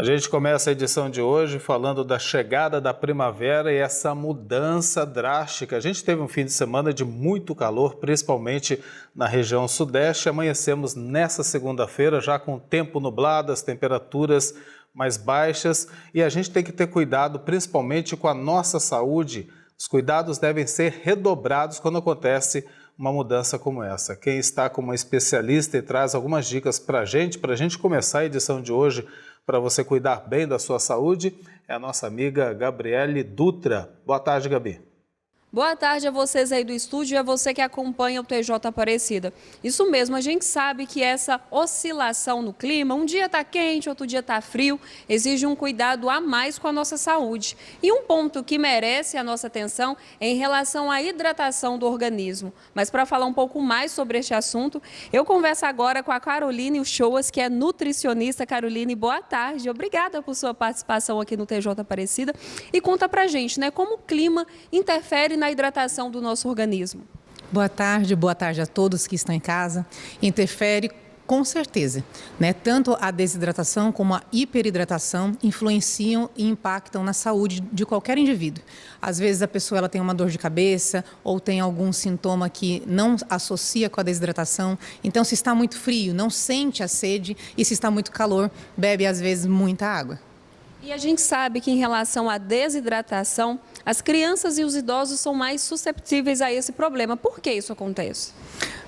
A gente começa a edição de hoje falando da chegada da primavera e essa mudança drástica. A gente teve um fim de semana de muito calor, principalmente na região sudeste. Amanhecemos nessa segunda-feira já com tempo nublado, as temperaturas mais baixas e a gente tem que ter cuidado principalmente com a nossa saúde. Os cuidados devem ser redobrados quando acontece uma mudança como essa. Quem está como uma especialista e traz algumas dicas para a gente começar a edição de hoje, para você cuidar bem da sua saúde, é a nossa amiga Gabriele Dutra. Boa tarde, Gabi. Boa tarde a vocês aí do estúdio e a você que acompanha o TJ Aparecida. Isso mesmo, a gente sabe que essa oscilação no clima, um dia está quente, outro dia está frio, exige um cuidado a mais com a nossa saúde. E um ponto que merece a nossa atenção é em relação à hidratação do organismo. Mas para falar um pouco mais sobre este assunto, eu converso agora com a Caroline Uchoas, que é nutricionista. Caroline, boa tarde. Obrigada por sua participação aqui no TJ Aparecida. E conta pra gente, né, como o clima interfere na hidratação do nosso organismo. Boa tarde a todos que estão em casa. Interfere com certeza, né? Tanto a desidratação como a hiperidratação influenciam e impactam na saúde de qualquer indivíduo. Às vezes a pessoa ela tem uma dor de cabeça ou tem algum sintoma que não associa com a desidratação. Então, se está muito frio, não sente a sede, e se está muito calor, bebe às vezes muita água. E a gente sabe que em relação à desidratação, as crianças e os idosos são mais susceptíveis a esse problema. Por que isso acontece?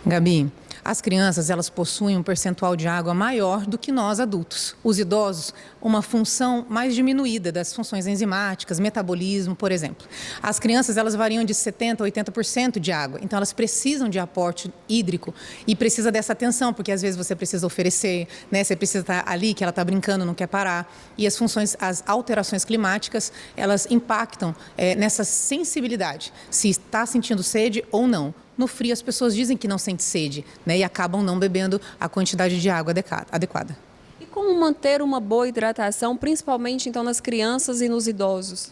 Gabi, as crianças elas possuem um percentual de água maior do que nós adultos. Os idosos, uma função mais diminuída das funções enzimáticas, metabolismo, por exemplo. As crianças elas variam de 70% a 80% de água, então elas precisam de aporte hídrico e precisa dessa atenção, porque às vezes você precisa oferecer, né? Você precisa estar ali, que ela está brincando, não quer parar. E as funções, as alterações climáticas, elas impactam nessa sensibilidade, se está sentindo sede ou não. No frio, as pessoas dizem que não sentem sede, né, e acabam não bebendo a quantidade de água adequada. E como manter uma boa hidratação, principalmente então nas crianças e nos idosos?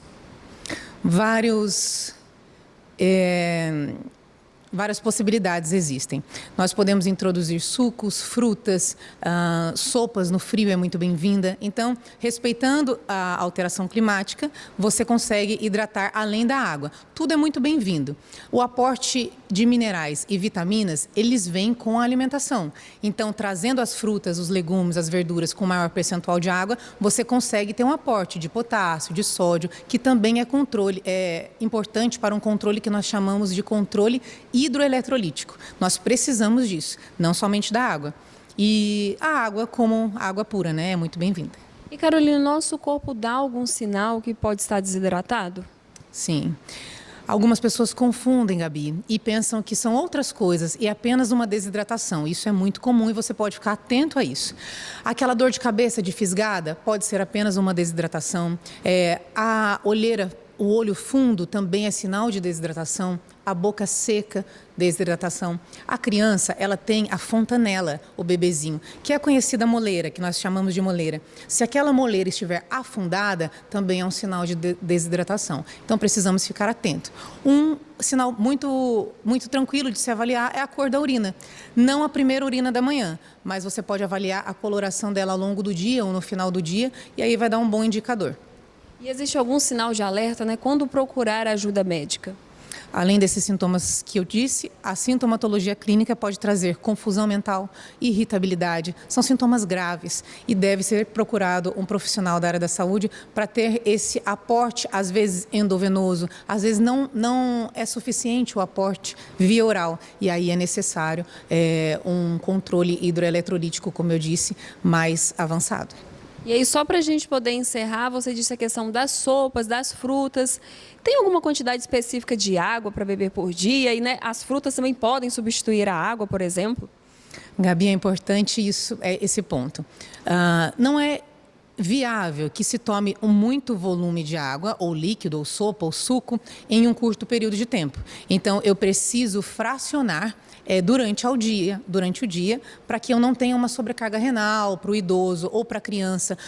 Várias possibilidades existem. Nós podemos introduzir sucos, frutas, sopas no frio é muito bem-vinda. Então, respeitando a alteração climática, você consegue hidratar além da água. Tudo é muito bem-vindo. O aporte de minerais e vitaminas, eles vêm com a alimentação. Então, trazendo as frutas, os legumes, as verduras com maior percentual de água, você consegue ter um aporte de potássio, de sódio, que também é importante para um controle que nós chamamos de controle hidroeletrolítico. Nós precisamos disso, não somente da água. E a água, como água pura, né, é muito bem-vinda. E, Carolina, nosso corpo dá algum sinal que pode estar desidratado? Sim. Algumas pessoas confundem, Gabi, e pensam que são outras coisas e apenas uma desidratação. Isso é muito comum e você pode ficar atento a isso. Aquela dor de cabeça de fisgada pode ser apenas uma desidratação. A olheira, o olho fundo também é sinal de desidratação. A boca seca, desidratação. A criança, ela tem a fontanela, o bebezinho, que é a conhecida moleira, que nós chamamos de moleira. Se aquela moleira estiver afundada, também é um sinal de desidratação. Então, precisamos ficar atento. Um sinal muito tranquilo de se avaliar é a cor da urina. Não a primeira urina da manhã, mas você pode avaliar a coloração dela ao longo do dia ou no final do dia, e aí vai dar um bom indicador. E existe algum sinal de alerta, né? Quando procurar ajuda médica? Além desses sintomas que eu disse, a sintomatologia clínica pode trazer confusão mental, irritabilidade. São sintomas graves e deve ser procurado um profissional da área da saúde para ter esse aporte, às vezes endovenoso, às vezes não é suficiente o aporte via oral. E aí é necessário um controle hidroeletrolítico, como eu disse, mais avançado. E aí, só para a gente poder encerrar, você disse a questão das sopas, das frutas. Tem alguma quantidade específica de água para beber por dia? E, né, as frutas também podem substituir a água, por exemplo? Gabi, é importante esse ponto. Não é viável que se tome muito volume de água, ou líquido, ou sopa, ou suco, em um curto período de tempo. Então, eu preciso fracionar durante o dia, para que eu não tenha uma sobrecarga renal para o idoso ou para a criança,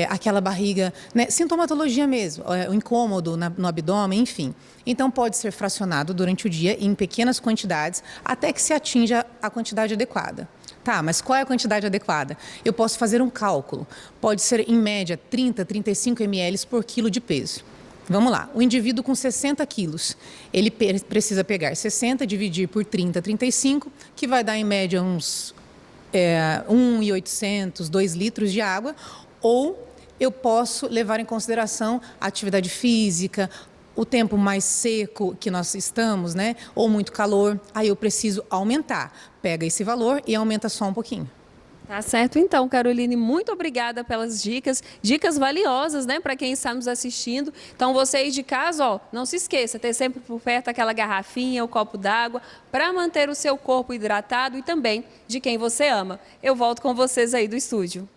aquela barriga, né, sintomatologia mesmo, o incômodo no abdômen, enfim. Então, pode ser fracionado durante o dia em pequenas quantidades, até que se atinja a quantidade adequada. Tá, mas qual é a quantidade adequada? Eu posso fazer um cálculo. Pode ser, em média, 30, 35 ml por quilo de peso. Vamos lá, o indivíduo com 60 quilos, ele precisa pegar 60, dividir por 30, 35, que vai dar em média uns 1.800, 2 litros de água, ou eu posso levar em consideração a atividade física, o tempo mais seco que nós estamos, né? Ou muito calor, aí eu preciso aumentar. Pega esse valor e aumenta só um pouquinho. Tá certo, então, Caroline, muito obrigada pelas dicas valiosas, né, para quem está nos assistindo. Então, você aí de casa, ó, não se esqueça, ter sempre por perto aquela garrafinha, o copo d'água, para manter o seu corpo hidratado e também de quem você ama. Eu volto com vocês aí do estúdio.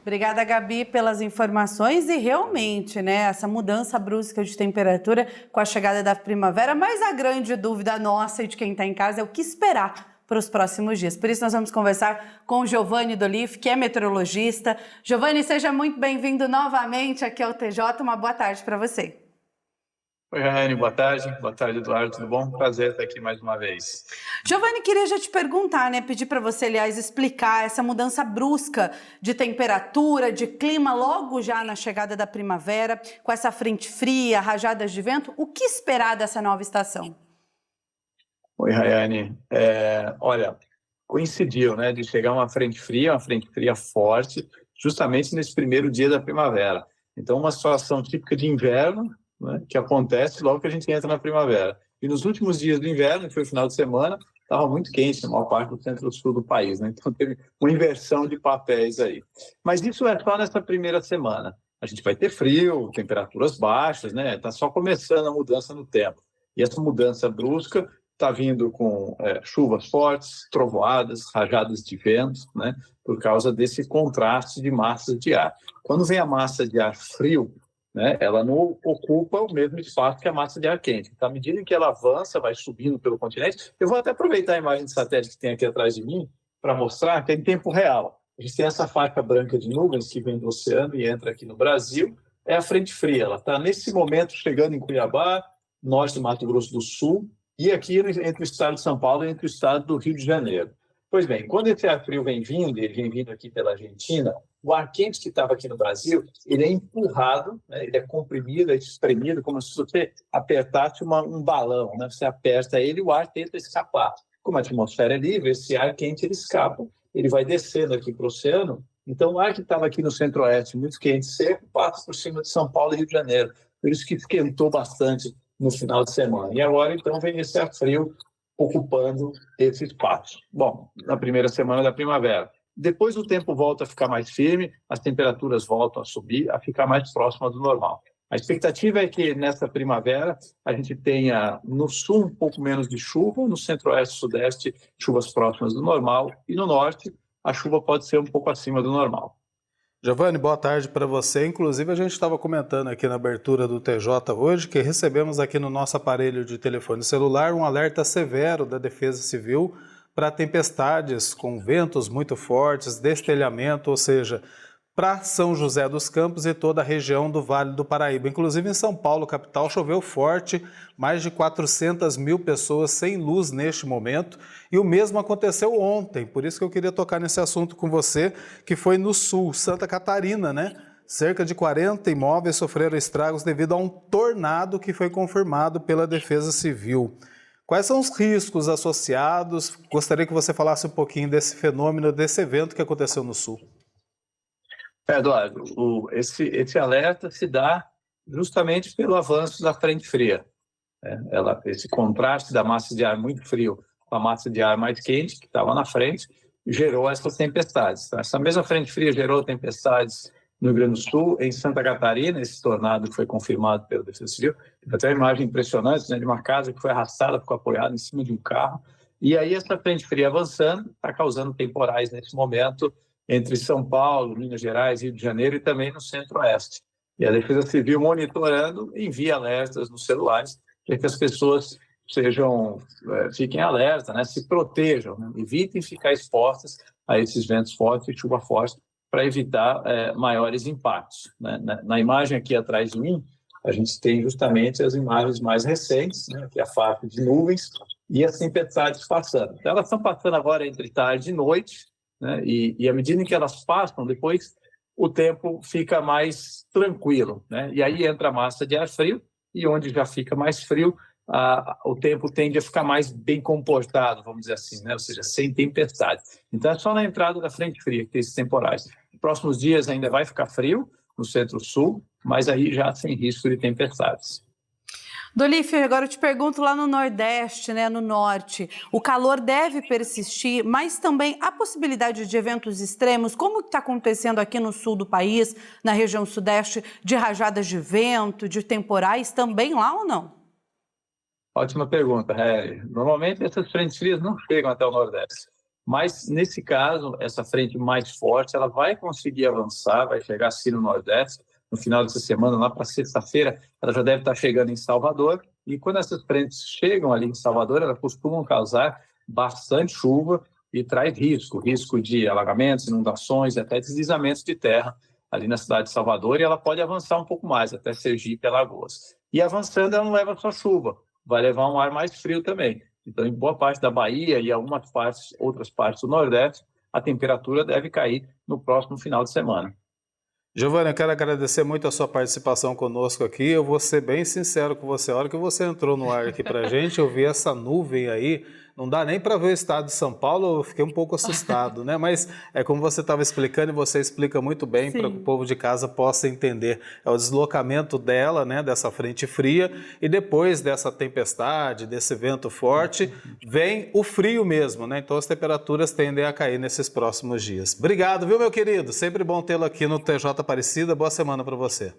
Obrigada, Gabi, pelas informações e realmente, né, essa mudança brusca de temperatura com a chegada da primavera, mas a grande dúvida nossa e de quem está em casa é o que esperar para os próximos dias. Por isso nós vamos conversar com o Giovanni Dolif, que é meteorologista. Giovanni, seja muito bem-vindo novamente aqui ao TJ. Uma boa tarde para você. Oi, Raiane, boa tarde. Boa tarde, Eduardo, tudo bom? Prazer estar aqui mais uma vez. Giovanni, queria já te perguntar, né, pedir para você, aliás, explicar essa mudança brusca de temperatura, de clima, logo já na chegada da primavera, com essa frente fria, rajadas de vento. O que esperar dessa nova estação? Oi, Raiane. Olha, coincidiu, né, de chegar uma frente fria forte, justamente nesse primeiro dia da primavera. Então, uma situação típica de inverno, né, que acontece logo que a gente entra na primavera. E nos últimos dias do inverno, que foi o final de semana, estava muito quente na maior parte do centro-sul do país, né? Então, teve uma inversão de papéis aí. Mas isso é só nessa primeira semana. A gente vai ter frio, temperaturas baixas, né? Está só começando a mudança no tempo. E essa mudança brusca está vindo com chuvas fortes, trovoadas, rajadas de vento, né, por causa desse contraste de massas de ar. Quando vem a massa de ar frio, né, ela não ocupa o mesmo espaço que a massa de ar quente. Então, à medida que ela avança, vai subindo pelo continente, eu vou até aproveitar a imagem de satélite que tem aqui atrás de mim para mostrar que é em tempo real. A gente tem essa faixa branca de nuvens que vem do oceano e entra aqui no Brasil, é a frente fria. Ela está, nesse momento, chegando em Cuiabá, norte do Mato Grosso do Sul, e aqui entre o estado de São Paulo e entre o estado do Rio de Janeiro. Pois bem, quando esse ar frio vem vindo, ele vem vindo aqui pela Argentina, o ar quente que estava aqui no Brasil, ele é empurrado, né, ele é comprimido, é espremido, como se você apertasse um balão, né, você aperta ele e o ar tenta escapar. Como a atmosfera é livre, esse ar quente ele escapa, ele vai descendo aqui para o oceano, então o ar que estava aqui no centro-oeste, muito quente, seco, passa por cima de São Paulo e Rio de Janeiro. Por isso que esquentou bastante no final de semana. E agora, então, vem esse ar frio ocupando esse espaço. Bom, na primeira semana da primavera. Depois o tempo volta a ficar mais firme, as temperaturas voltam a subir, a ficar mais próxima do normal. A expectativa é que nessa primavera a gente tenha no sul um pouco menos de chuva, no centro-oeste e sudeste chuvas próximas do normal e no norte a chuva pode ser um pouco acima do normal. Giovanni, boa tarde para você. Inclusive, a gente estava comentando aqui na abertura do TJ hoje que recebemos aqui no nosso aparelho de telefone celular um alerta severo da Defesa Civil para tempestades com ventos muito fortes, destelhamento, ou seja, para São José dos Campos e toda a região do Vale do Paraíba. Inclusive em São Paulo, capital, choveu forte, mais de 400 mil pessoas sem luz neste momento. E o mesmo aconteceu ontem, por isso que eu queria tocar nesse assunto com você, que foi no sul, Santa Catarina, né? Cerca de 40 imóveis sofreram estragos devido a um tornado que foi confirmado pela Defesa Civil. Quais são os riscos associados? Gostaria que você falasse um pouquinho desse fenômeno, desse evento que aconteceu no sul. Eduardo, esse alerta se dá justamente pelo avanço da frente fria. Esse contraste da massa de ar muito frio com a massa de ar mais quente, que estava na frente, gerou essas tempestades. Então, essa mesma frente fria gerou tempestades no Rio Grande do Sul, em Santa Catarina, esse tornado que foi confirmado pela Defesa Civil. Até uma imagem impressionante, né, de uma casa que foi arrastada, ficou apoiada em cima de um carro. E aí essa frente fria avançando está causando temporais nesse momento entre São Paulo, Minas Gerais, Rio de Janeiro e também no Centro-Oeste. E a Defesa Civil monitorando envia alertas nos celulares para que as pessoas fiquem alerta, né, se protejam, né, evitem ficar expostas a esses ventos fortes e chuva forte para evitar maiores impactos. Né? Na imagem aqui atrás de mim, a gente tem justamente as imagens mais recentes, né, que é a faixa de nuvens e as tempestades passando. Então, elas estão passando agora entre tarde e noite, né? E à medida em que elas passam, depois o tempo fica mais tranquilo, né? E aí entra a massa de ar frio, e onde já fica mais frio, o tempo tende a ficar mais bem comportado, vamos dizer assim, né? Ou seja, sem tempestade. Então é só na entrada da frente fria que tem esses temporais. Nos próximos dias ainda vai ficar frio no centro-sul, mas aí já sem risco de tempestades. Dolífio, agora eu te pergunto lá no Nordeste, né, no Norte, o calor deve persistir, mas também há possibilidade de eventos extremos, como está acontecendo aqui no sul do país, na região Sudeste, de rajadas de vento, de temporais, também lá ou não? Ótima pergunta, Harry. Normalmente essas frentes frias não chegam até o Nordeste, mas nesse caso, essa frente mais forte, ela vai conseguir avançar, vai chegar assim no Nordeste, no final dessa semana, lá para sexta-feira, ela já deve estar chegando em Salvador, e quando essas frentes chegam ali em Salvador, elas costumam causar bastante chuva e traz risco de alagamentos, inundações, até deslizamentos de terra ali na cidade de Salvador, e ela pode avançar um pouco mais, até Sergipe e Alagoas. E avançando, ela não leva só chuva, vai levar um ar mais frio também. Então, em boa parte da Bahia e algumas outras partes do Nordeste, a temperatura deve cair no próximo final de semana. Giovana, eu quero agradecer muito a sua participação conosco aqui. Eu vou ser bem sincero com você. A hora que você entrou no ar aqui pra gente, eu vi essa nuvem aí. Não dá nem para ver o estado de São Paulo, eu fiquei um pouco assustado, né? Mas é como você estava explicando e você explica muito bem para que o povo de casa possa entender. É o deslocamento dela, né, dessa frente fria, e depois dessa tempestade, desse vento forte, vem o frio mesmo, né? Então as temperaturas tendem a cair nesses próximos dias. Obrigado, viu, meu querido? Sempre bom tê-lo aqui no TJ Aparecida. Boa semana para você.